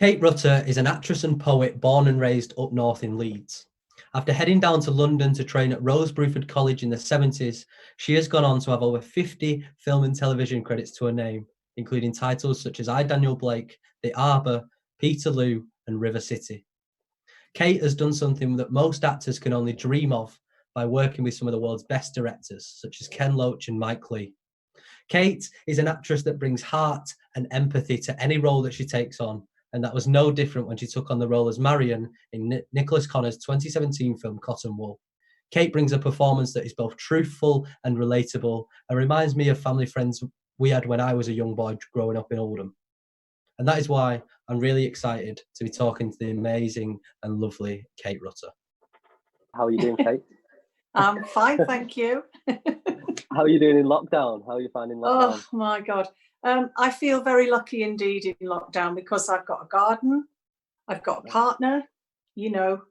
Kate Rutter is an actress and poet born and raised up north in Leeds. After heading down to London to train at Rosebruford College in the 70s, she has gone on to have over 50 film and television credits to her name, including titles such as I, Daniel Blake, The Arbour, Peterloo, and River City. Kate has done something that most actors can only dream of by working with some of the world's best directors, such as Ken Loach and Mike Leigh. Kate is an actress that brings heart and empathy to any role that she takes on, and that was no different when she took on the role as Marion in Nicholas Connor's 2017 film Cotton Wool. Kate brings a performance that is both truthful and relatable and reminds me of family friends we had when I was a young boy growing up in Oldham. And that is why I'm really excited to be talking to the amazing and lovely Kate Rutter. How are you doing, Kate? I'm fine, thank you. How are you doing in lockdown? How are you finding lockdown? Oh my God. I feel very lucky indeed in lockdown because I've got a garden, I've got a partner. You know,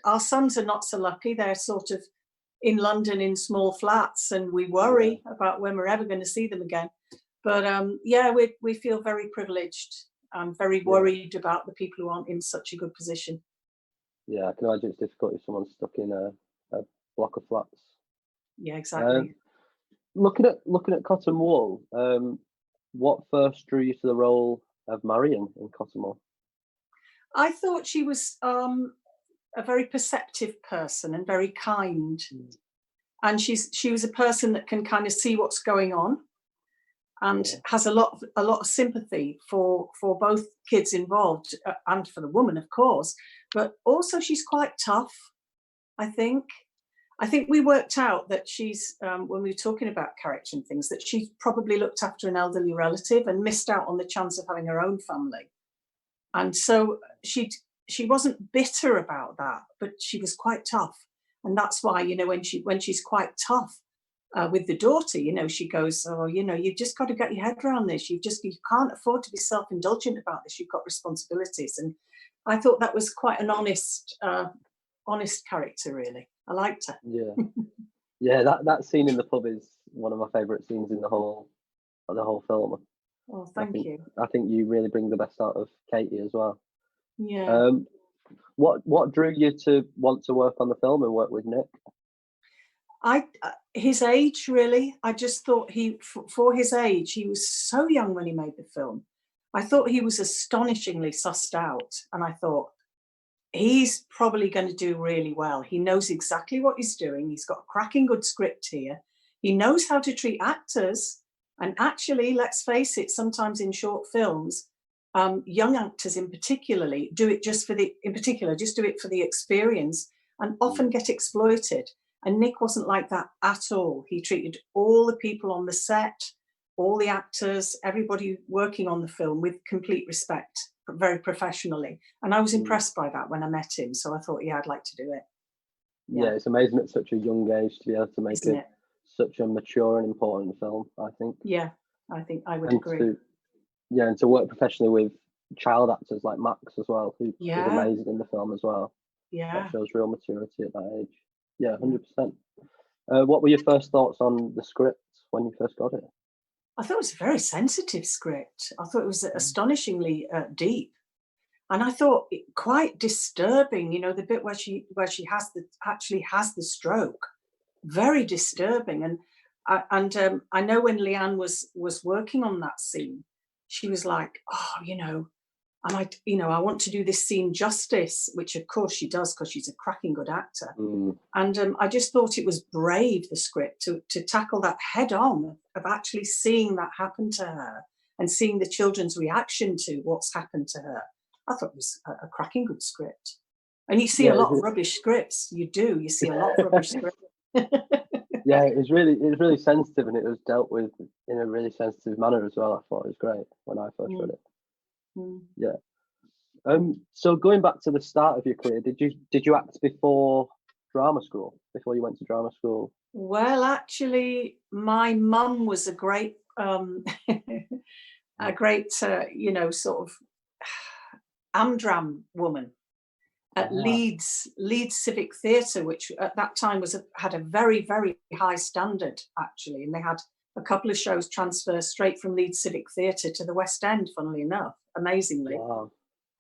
our sons are not so lucky. They're sort of in London in small flats, and we worry about when we're ever going to see them again. But yeah, we feel very privileged. I'm very worried about the people who aren't in such a good position. Yeah, I can imagine it's difficult if someone's stuck in a block of flats. Yeah, exactly. Looking at Cotton Wool, what first drew you to the role of Marion in Cotton Wool? I thought she was a very perceptive person and very kind, and she was a person that can kind of see what's going on, and has a lot of sympathy for both kids involved and for the woman, of course. But also, she's quite tough. I think we worked out that she's, when we were talking about character and things, that she probably looked after an elderly relative and missed out on the chance of having her own family. And so she wasn't bitter about that, but she was quite tough. And that's why, you know, when she's quite tough with the daughter, you know, she goes, oh, you know, you've just got to get your head around this. You can't afford to be self-indulgent about this. You've got responsibilities. And I thought that was quite an honest character, really. I liked her. Yeah, that scene in the pub is one of my favourite scenes in the whole film. Oh, thank you. I think you really bring the best out of Katie as well. Yeah. What drew you to want to work on the film and work with Nick? His age, really. I just thought for his age, he was so young when he made the film. I thought he was astonishingly sussed out, and I thought, he's probably going to do really well. He knows exactly what he's doing. He's got a cracking good script here. He knows how to treat actors. And actually, let's face it, sometimes in short films, young actors in particular do it just for the experience and often get exploited. And Nick wasn't like that at all. He treated all the people on the set, all the actors, everybody working on the film with complete respect, very professionally. And I was impressed by that when I met him. So I thought, yeah, I'd like to do it. Yeah, it's amazing at such a young age to be able to make such a mature and important film, I think. Yeah, I think I would agree. And to work professionally with child actors like Max as well, who is amazing in the film as well. Yeah. That shows real maturity at that age. Yeah, 100%. What were your first thoughts on the script when you first got it? I thought it was a very sensitive script. I thought it was astonishingly deep. And I thought it quite disturbing, you know, the bit where she actually has the stroke. Very disturbing. And I know when Leanne was working on that scene, she was like, oh, you know, I want to do this scene justice, which of course she does because she's a cracking good actor. And I just thought it was brave, the script, to tackle that head on, of actually seeing that happen to her and seeing the children's reaction to what's happened to her. I thought it was a cracking good script. And you see a lot of rubbish scripts. You see a lot of rubbish scripts. Yeah, it was really sensitive, and it was dealt with in a really sensitive manner as well. I thought it was great when I first read it. Yeah. So going back to the start of your career, did you act before drama school? Before you went to drama school? Well, actually, my mum was a great, you know, sort of Amdram woman at Leeds Civic Theatre, which at that time had a very, very high standard, actually. And they had a couple of shows transfer straight from Leeds Civic Theatre to the West End, funnily enough, amazingly. Wow.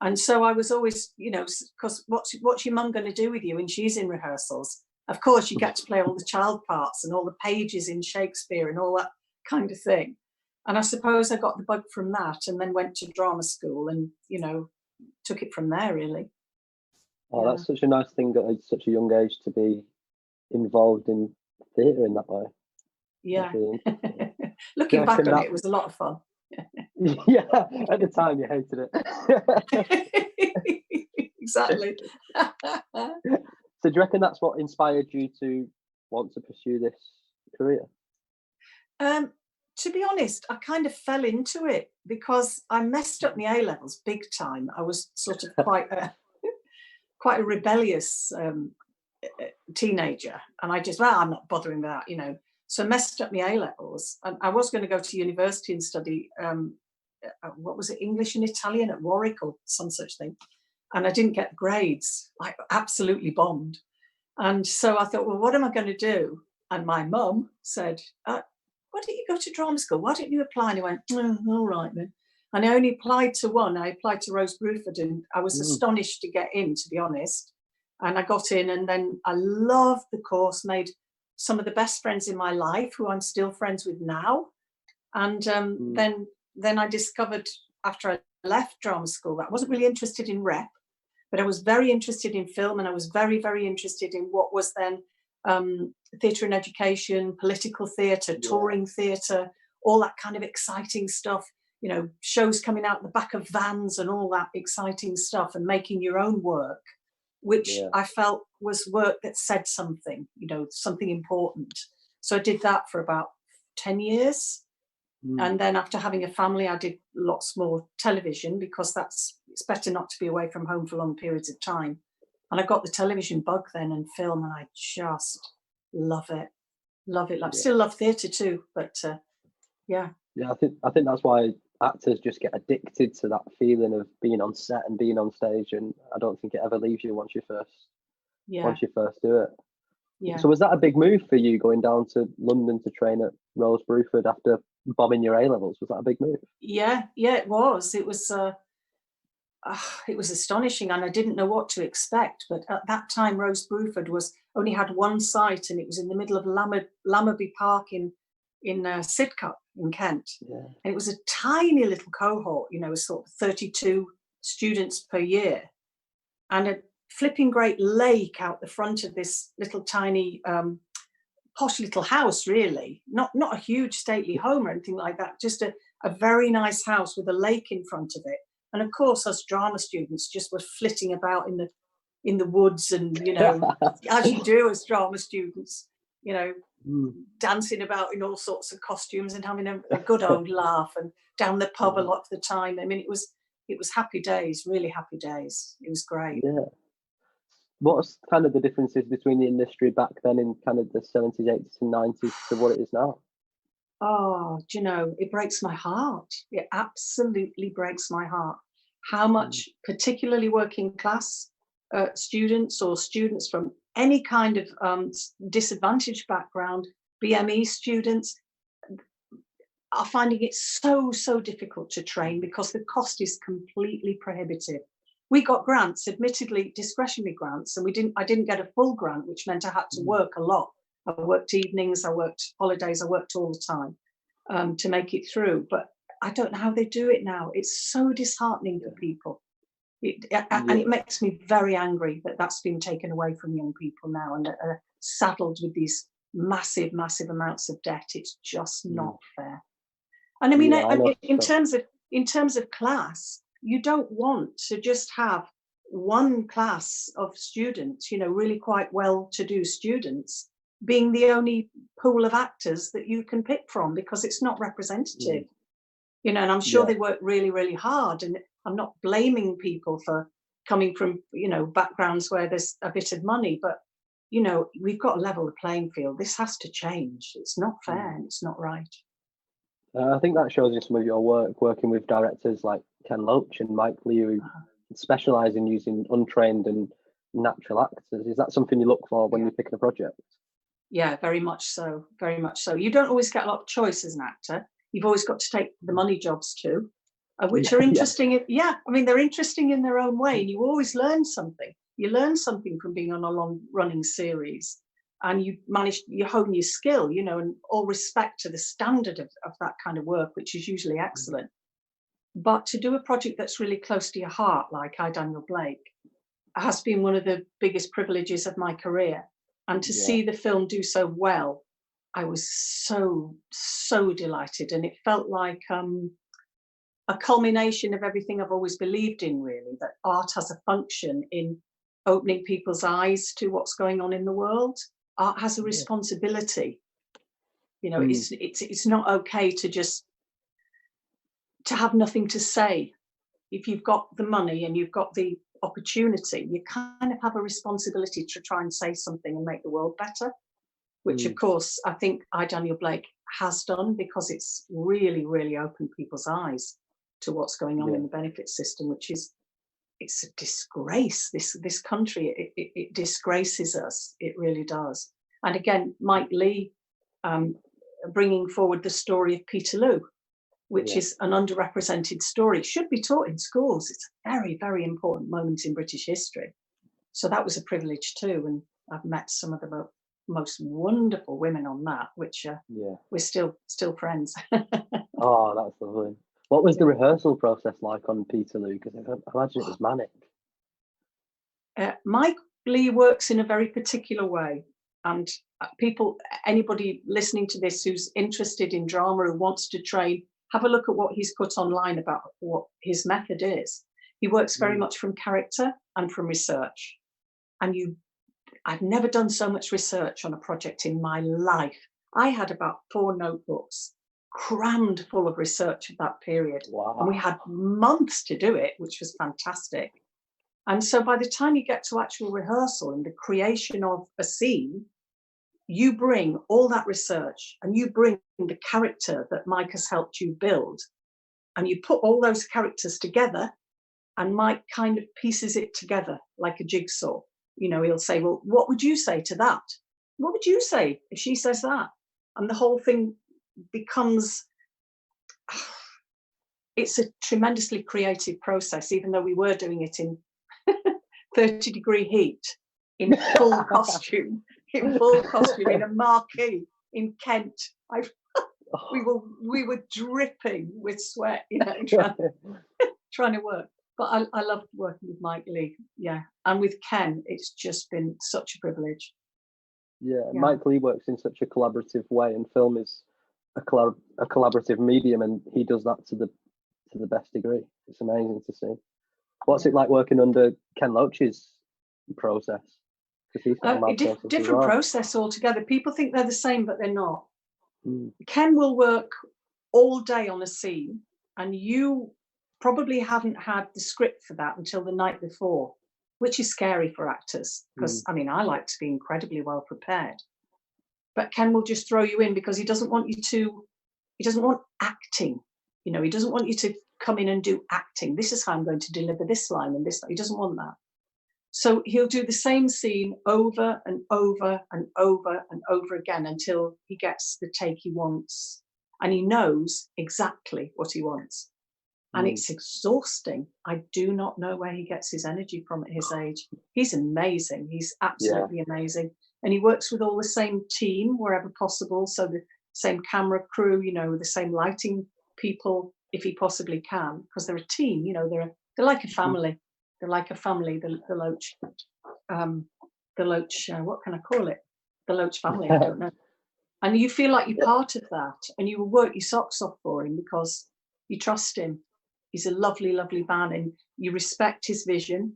And so I was always, because what's your mum going to do with you when she's in rehearsals? Of course, you get to play all the child parts and all the pages in Shakespeare and all that kind of thing. And I suppose I got the bug from that, and then went to drama school and, took it from there, really. Oh, yeah. That's such a nice thing at such a young age to be involved in theatre in that way. Yeah. Really looking back on it was a lot of fun. Yeah, at the time you hated it. Exactly. So do you reckon that's what inspired you to want to pursue this career? To be honest, I kind of fell into it because I messed up my A-levels big time. I was sort of quite a rebellious teenager, and I just, I'm not bothering with that, So I messed up my A-levels, and I was going to go to university and study what was it, English and Italian at Warwick or some such thing, and I didn't get the grades. I absolutely bombed, and so I thought, well, what am I going to do? And my mum said, why don't you go to drama school? Why don't you apply? And I went, all right then. And I only applied to one. I applied to Rose Bruford, and I was astonished to get in, to be honest. And I got in, and then I loved the course, made some of the best friends in my life who I'm still friends with now. And then I discovered, after I left drama school, that I wasn't really interested in rep, but I was very interested in film, and I was very, very interested in what was then theatre and education, political theatre, touring theatre, all that kind of exciting stuff, shows coming out the back of vans and all that exciting stuff, and making your own work, which I felt was work that said something, something important. So I did that for about 10 years. And then after having a family, I did lots more television, because it's better not to be away from home for long periods of time. And I got the television bug then, and film, and I just love it. Still love theatre too, but yeah. I think that's why actors just get addicted to that feeling of being on set and being on stage, and I don't think it ever leaves you once you first do it. Yeah. So was that a big move for you, going down to London to train at Rose Bruford after bombing your A-levels? Was that a big move? Yeah, it was. It was astonishing, and I didn't know what to expect. But at that time, Rose Bruford only had one site, and it was in the middle of Lammerby Park in Sidcup in Kent. Yeah. And it was a tiny little cohort, sort of 32 students per year, and a flipping great lake out the front of this little tiny posh little house, really. Not a huge stately home or anything like that, just a very nice house with a lake in front of it. And of course, us drama students just were flitting about in the woods, and as you do as drama students, dancing about in all sorts of costumes and having a good old laugh, and down the pub a lot of the time. I mean, it was happy days, really happy days. It was great. Yeah. What's kind of the differences between the industry back then in kind of the 70s, 80s and 90s to what it is now? Oh, it breaks my heart. It absolutely breaks my heart. How much, particularly working class students, or students from any kind of disadvantaged background, BME students, are finding it so difficult to train, because the cost is completely prohibitive. We got grants, admittedly discretionary grants, and I didn't get a full grant, which meant I had to work a lot. I worked evenings, I worked holidays, I worked all the time to make it through. But I don't know how they do it now. It's so disheartening for people. And it makes me very angry that that's been taken away from young people now, and are saddled with these massive amounts of debt. It's just not fair. And I mean, in terms of class, you don't want to just have one class of students, really quite well-to-do students, being the only pool of actors that you can pick from, because it's not representative. And I'm sure they work really, really hard, and I'm not blaming people for coming from, backgrounds where there's a bit of money, but, we've got to level the playing field. This has to change. It's not fair, and it's not right. I think that shows you some of your work, working with directors like Ken Loach and Mike Lee, who specialise in using untrained and natural actors. Is that something you look for when you're picking a project? Yeah, very much so. Very much so. You don't always get a lot of choice as an actor. You've always got to take the money jobs too. which are interesting. I mean, they're interesting in their own way, and you always learn something. You learn something from being on a long running series, and you hone your skill, you know, and all respect to the standard of that kind of work, which is usually excellent. But to do a project that's really close to your heart, like I, Daniel Blake, has been one of the biggest privileges of my career. And to see the film do so well, I was so delighted. And it felt like a culmination of everything I've always believed in, really, that art has a function in opening people's eyes to what's going on in the world. Art has a responsibility. You know, it's not okay to have nothing to say. If you've got the money and you've got the opportunity, you kind of have a responsibility to try and say something and make the world better, which of course I think Daniel Blake has done, because it's really, really opened people's eyes to what's going on in the benefit system, which is, it's a disgrace. This country, it disgraces us. It really does. And again, Mike Leigh bringing forward the story of Peterloo, which is an underrepresented story, should be taught in schools. It's a very, very important moment in British history. So that was a privilege too. And I've met some of the most wonderful women on that, which we're still friends. Oh, that's lovely. What was the rehearsal process like on Peterloo? Because I imagine it was manic. Mike Leigh works in a very particular way. And anybody listening to this who's interested in drama, who wants to train, have a look at what he's put online about what his method is. He works very much from character and from research. And I've never done so much research on a project in my life. I had about 4 notebooks crammed full of research of that period. Wow. And we had months to do it, which was fantastic. And so by the time you get to actual rehearsal and the creation of a scene, you bring all that research and you bring the character that Mike has helped you build, and you put all those characters together, and Mike kind of pieces it together like a jigsaw. You know, he'll say, well, what would you say to that? What would you say if she says that? And the whole thing becomes, it's a tremendously creative process, even though we were doing it in 30-degree heat, in full costume, in a marquee in Kent. We were dripping with sweat, you know, trying to work. But I loved working with Mike Leigh, and with Ken, it's just been such a privilege. Yeah, Mike Leigh works in such a collaborative way, and film is a collaborative medium, and he does that to the best degree. It's amazing to see. What's it like working under Ken Loach's process? Different process altogether. People think they're the same, but they're not. Ken will work all day on a scene, and you probably haven't had the script for that until the night before, which is scary for actors, because I mean, I like to be incredibly well prepared. But Ken will just throw you in because he doesn't want acting. You know, he doesn't want you to come in and do acting. This is how I'm going to deliver this line and this. He doesn't want that. So he'll do the same scene over and over and over and over again until he gets the take he wants. And he knows exactly what he wants. And it's exhausting. I do not know where he gets his energy from at his age. He's amazing. He's absolutely amazing. And he works with all the same team wherever possible. So the same camera crew, you know, the same lighting people, if he possibly can, because they're a team, you know, they're like a family. They're like a family, the Loach, what can I call it? The Loach family, I don't know. And you feel like you're part of that, and you will work your socks off for him because you trust him. He's a lovely, lovely man, and you respect his vision,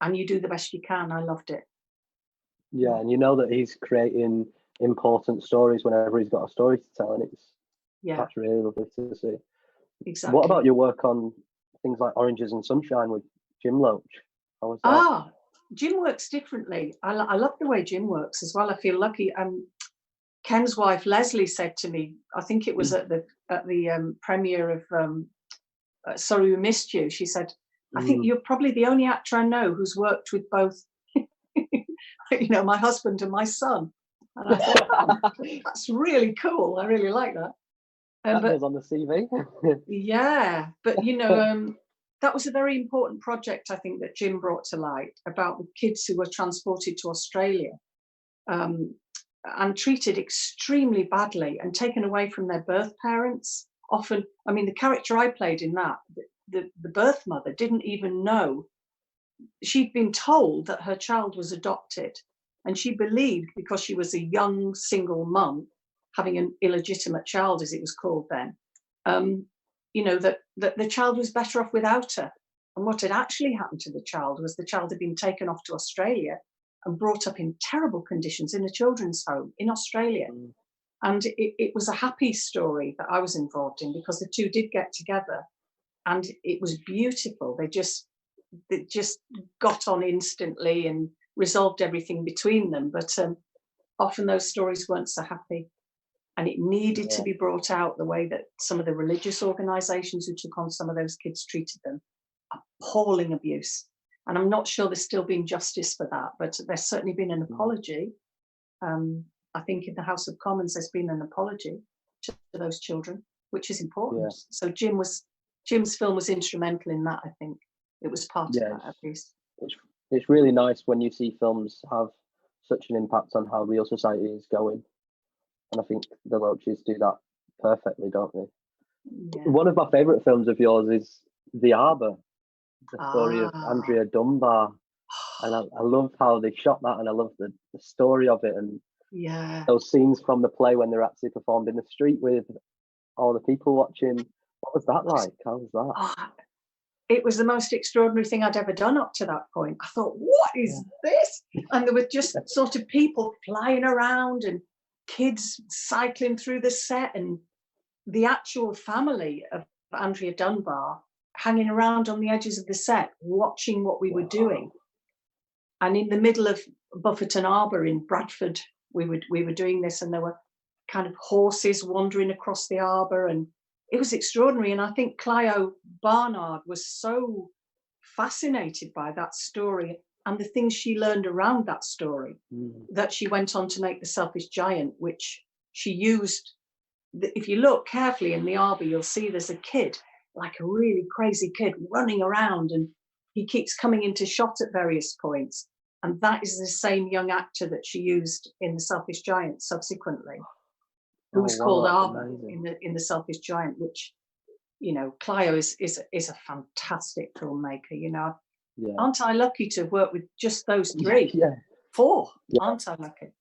and you do the best you can. I loved it. Yeah, and you know that he's creating important stories whenever he's got a story to tell, and that's really lovely to see. Exactly. What about your work on things like Oranges and Sunshine with Jim Loach? How was that? Jim works differently. I love the way Jim works as well. I feel lucky. Ken's wife Leslie said to me, I think it was at the premiere of Sorry We Missed You. She said, I think you're probably the only actor I know who's worked with both, you know, my husband and my son. And I thought, that's really cool. I really like that. That but goes on the CV. yeah, but you know, that was a very important project, I think, that Jim brought to light about the kids who were transported to Australia and treated extremely badly and taken away from their birth parents. Often, I mean, the character I played in that, the birth mother didn't even know. She'd been told that her child was adopted, and she believed, because she was a young single mum having an illegitimate child, as it was called then, you know, that the child was better off without her. And what had actually happened to the child was the child had been taken off to Australia and brought up in terrible conditions in a children's home in Australia. And it was a happy story that I was involved in, because the two did get together, and it was beautiful. They just got on instantly and resolved everything between them. But often those stories weren't so happy. And it needed to be brought out, the way that some of the religious organisations who took on some of those kids treated them. Appalling abuse. And I'm not sure there's still been justice for that, but there's certainly been an apology. I think in the House of Commons there's been an apology to those children, which is important. So Jim's film was instrumental in that, I think. It was part of that, at least. It's really nice when you see films have such an impact on how real society is going. And I think the Loaches do that perfectly, don't they? Yeah. One of my favourite films of yours is The Arbour, the story of Andrea Dunbar. And I love how they shot that, and I love the story of it, and those scenes from the play when they're actually performed in the street with all the people watching. What was that like? How was that? It was the most extraordinary thing I'd ever done up to that point. I thought, what is this? And there were just sort of people flying around and kids cycling through the set, and the actual family of Andrea Dunbar hanging around on the edges of the set, watching what we were doing. And in the middle of Bufferton Arbour in Bradford, we were doing this, and there were kind of horses wandering across the arbour, and it was extraordinary. And I think Clio Barnard was so fascinated by that story and the things she learned around that story that she went on to make The Selfish Giant, which she used. If you look carefully in the arbour, you'll see there's a kid, like a really crazy kid, running around, and he keeps coming into shot at various points. And that is the same young actor that she used in The Selfish Giant subsequently, who was called Arbour in The Selfish Giant, which, you know, Clio is a fantastic filmmaker. You know, aren't I lucky to work with just those three? Four, aren't I lucky?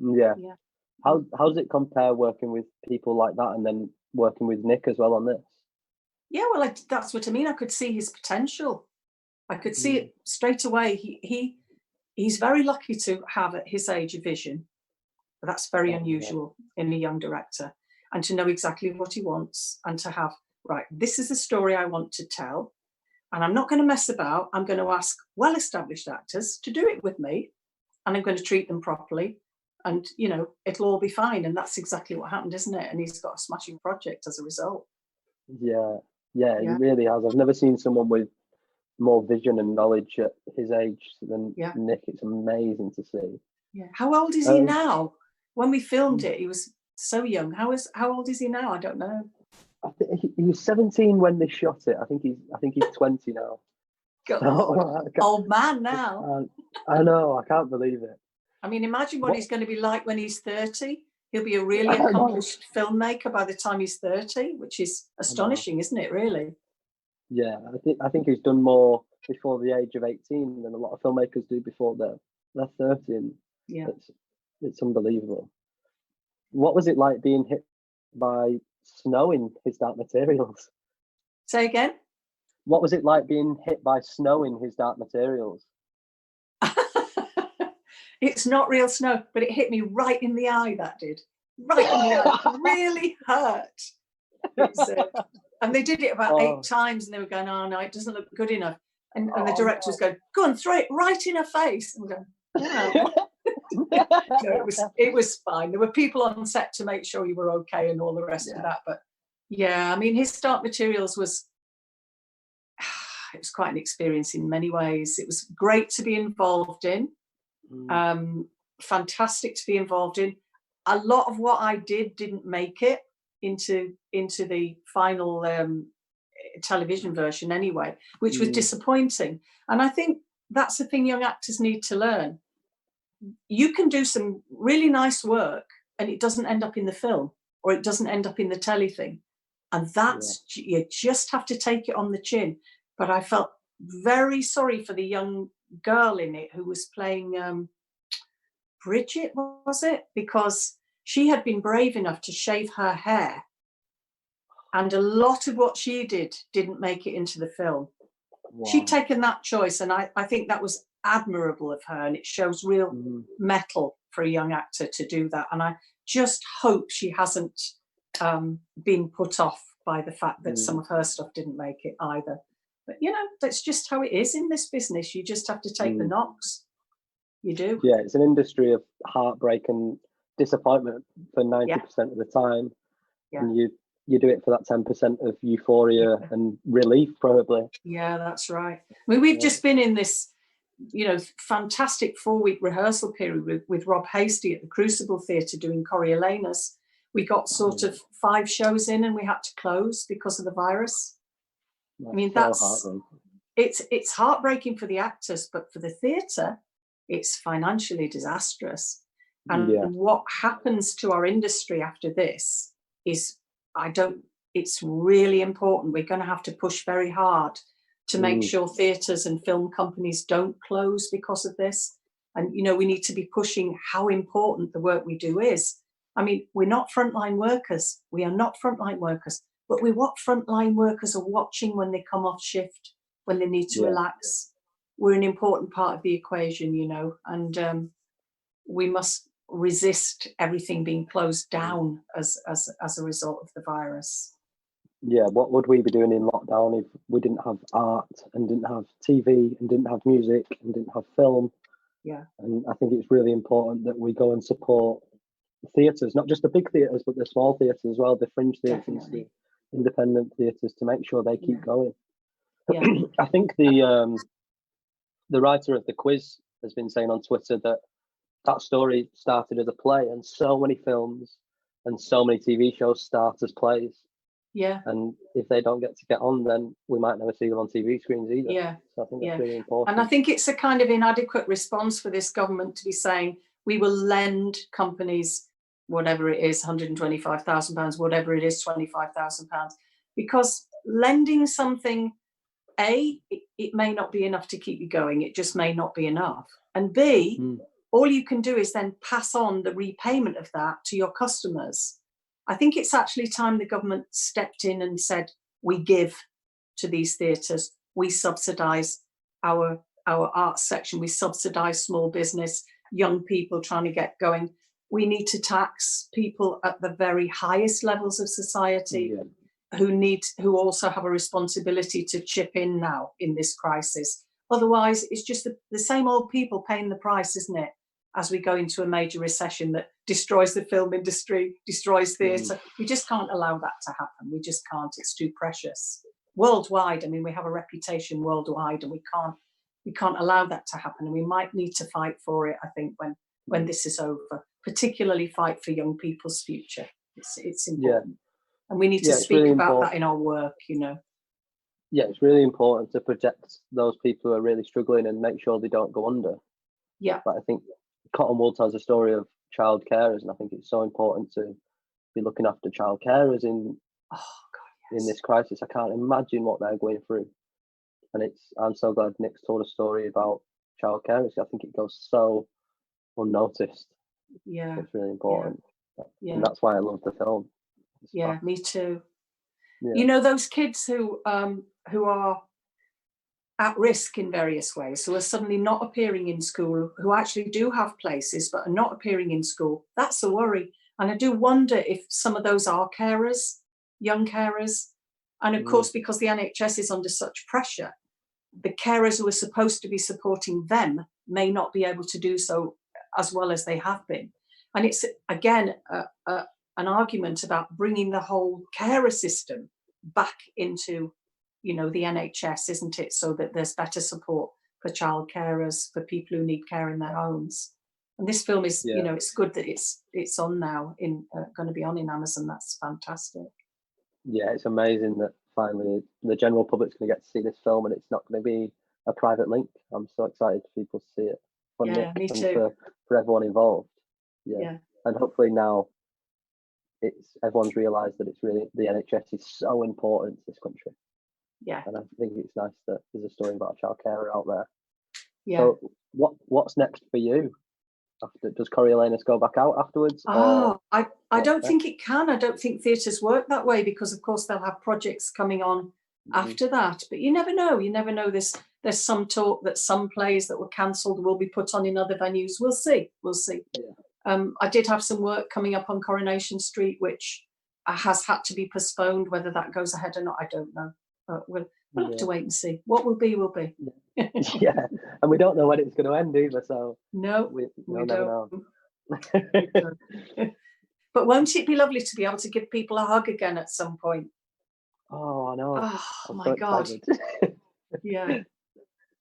Yeah. How does it compare working with people like that and then working with Nick as well on this? Yeah, well, that's what I mean. I could see his potential. I could see it straight away. He's very lucky to have, at his age, a vision. That's very unusual in a young director, and to know exactly what he wants, and to have, right, this is the story I want to tell, and I'm not going to mess about. I'm going to ask well-established actors to do it with me, and I'm going to treat them properly, and, you know, it'll all be fine. And that's exactly what happened, isn't it? And he's got a smashing project as a result. Yeah, he really has. I've never seen someone with more vision and knowledge at his age than Nick. It's amazing to see. Yeah. How old is he now? When we filmed it, he was so young. How old is he now? I don't know. I think he was 17 when they shot it. I think he's 20 now. Old man now. I know. I can't believe it. I mean, imagine what he's going to be like when he's 30. He'll be a really accomplished filmmaker by the time he's 30, which is astonishing, isn't it, really? Yeah, I think he's done more before the age of 18 than a lot of filmmakers do before they're 30. And it's unbelievable. What was it like being hit by snow in His Dark Materials? Say again? What was it like being hit by snow in His Dark Materials? It's not real snow, but it hit me right in the eye, that did. Right in the eye. It really hurt. And they did it about 8 times, and they were going, oh, no, it doesn't look good enough. And the director was going, go on, throw it right in her face. And we're going, no, it was fine. There were people on set to make sure you were okay and all the rest of that. But yeah, I mean, His Dark Materials was quite an experience in many ways. It was great to be involved in. Fantastic to be involved in. A lot of what I didn't make it. into the final television version anyway, which was disappointing. And I think that's the thing young actors need to learn. You can do some really nice work and it doesn't end up in the film, or it doesn't end up in the telly thing. And that's, you just have to take it on the chin. But I felt very sorry for the young girl in it who was playing Bridget, was it? Because she had been brave enough to shave her hair. And a lot of what she did didn't make it into the film. Wow. She'd taken that choice, and I think that was admirable of her, and it shows real mettle for a young actor to do that. And I just hope she hasn't been put off by the fact that some of her stuff didn't make it either. But, you know, that's just how it is in this business. You just have to take the knocks. You do. Yeah, it's an industry of heartbreak and disappointment for 90% of the time. Yeah. And you do it for that 10% of euphoria and relief, probably. Yeah, that's right. I mean, we've just been in this, you know, fantastic 4-week rehearsal period with Rob Hasty at the Crucible Theatre doing Coriolanus. We got sort of 5 shows in and we had to close because of the virus. I mean, it's heartbreaking for the actors, but for the theatre, it's financially disastrous. And what happens to our industry after this is, it's really important. We're going to have to push very hard to make sure theatres and film companies don't close because of this. And, you know, we need to be pushing how important the work we do is. I mean, we're not frontline workers. We are not frontline workers, but we're what frontline workers are watching when they come off shift, when they need to relax. We're an important part of the equation, you know, and we must resist everything being closed down as a result of the virus. Yeah, what would we be doing in lockdown if we didn't have art and didn't have TV and didn't have music and didn't have film? Yeah. And I think it's really important that we go and support theatres, not just the big theatres, but the small theatres as well, the fringe theatres, the independent theatres, to make sure they keep going. Yeah. I think the writer of the quiz has been saying on Twitter that story started as a play, and so many films and so many TV shows start as plays. Yeah. And if they don't get on, then we might never see them on TV screens either. Yeah. So I think that's really important. And I think it's a kind of inadequate response for this government to be saying, we will lend companies, whatever it is, £125,000, whatever it is, £25,000, because lending something, A, it may not be enough to keep you going. It just may not be enough. And B, all you can do is then pass on the repayment of that to your customers. I think it's actually time the government stepped in and said, we give to these theatres, we subsidise our arts section, we subsidise small business, young people trying to get going. We need to tax people at the very highest levels of society who also have a responsibility to chip in now in this crisis. Otherwise, it's just the same old people paying the price, isn't it? As we go into a major recession that destroys the film industry, destroys theatre. We just can't allow that to happen. We just can't. It's too precious. Worldwide, I mean, we have a reputation worldwide, and we can't allow that to happen. And we might need to fight for it, I think, when this is over, particularly fight for young people's future. It's important. And we need to speak really about that in our work, you know. Yeah, it's really important to protect those people who are really struggling and make sure they don't go under. Yeah. But I think Cotton Wool tells a story of child carers, and I think it's so important to be looking after child carers in this crisis. I can't imagine what they're going through. And I'm so glad Nick's told a story about child carers. I think it goes so unnoticed. Yeah. It's really important. Yeah. And that's why I love the film. Yeah, me too. Yeah. You know, those kids who are at risk in various ways, who are suddenly not appearing in school, who actually do have places but are not appearing in school, that's a worry. And I do wonder if some of those are carers, young carers. And of course, because the NHS is under such pressure, the carers who are supposed to be supporting them may not be able to do so as well as they have been. And it's, again, an argument about bringing the whole carer system back into, you know, the NHS, isn't it? So that there's better support for child carers, for people who need care in their homes. And this film is, Yeah. it's good that it's on now, going to be on in Amazon. That's fantastic. Yeah, it's amazing that finally the general public's going to get to see this film, and it's not going to be a private link. I'm so excited for people to see it. For Yeah, Nick me and too. for everyone involved. Yeah. And hopefully now everyone's realised that it's really, the NHS is so important to this country. Yeah. And I think it's nice that there's a story about a child carer out there. Yeah. So what's next for you? Does Coriolanus go back out afterwards? Oh, I don't think it can. I don't think theatres work that way, because of course they'll have projects coming on after that. But you never know. You never know. There's some talk that some plays that were cancelled will be put on in other venues. We'll see. Yeah. I did have some work coming up on Coronation Street, which has had to be postponed. Whether that goes ahead or not, I don't know. But we'll have to wait and see. What will be, will be. Yeah, and we don't know when it's going to end either. So no, we'll never know. But won't it be lovely to be able to give people a hug again at some point? Oh, I know. Oh my God. Yeah.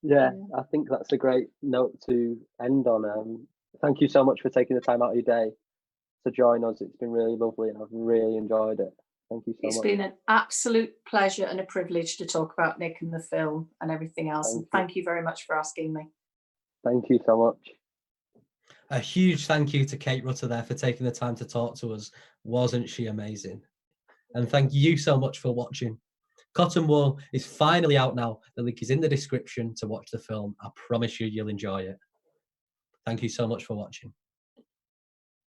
Yeah, I think that's a great note to end on. Thank you so much for taking the time out of your day to join us. It's been really lovely, and I've really enjoyed it. Thank you so much. It's been an absolute pleasure and a privilege to talk about Nick and the film and everything else. Thank you very much for asking me. Thank you so much. A huge thank you to Kate Rutter there for taking the time to talk to us. Wasn't she amazing? And thank you so much for watching. Cotton Wool is finally out now. The link is in the description to watch the film. I promise you'll enjoy it. Thank you so much for watching.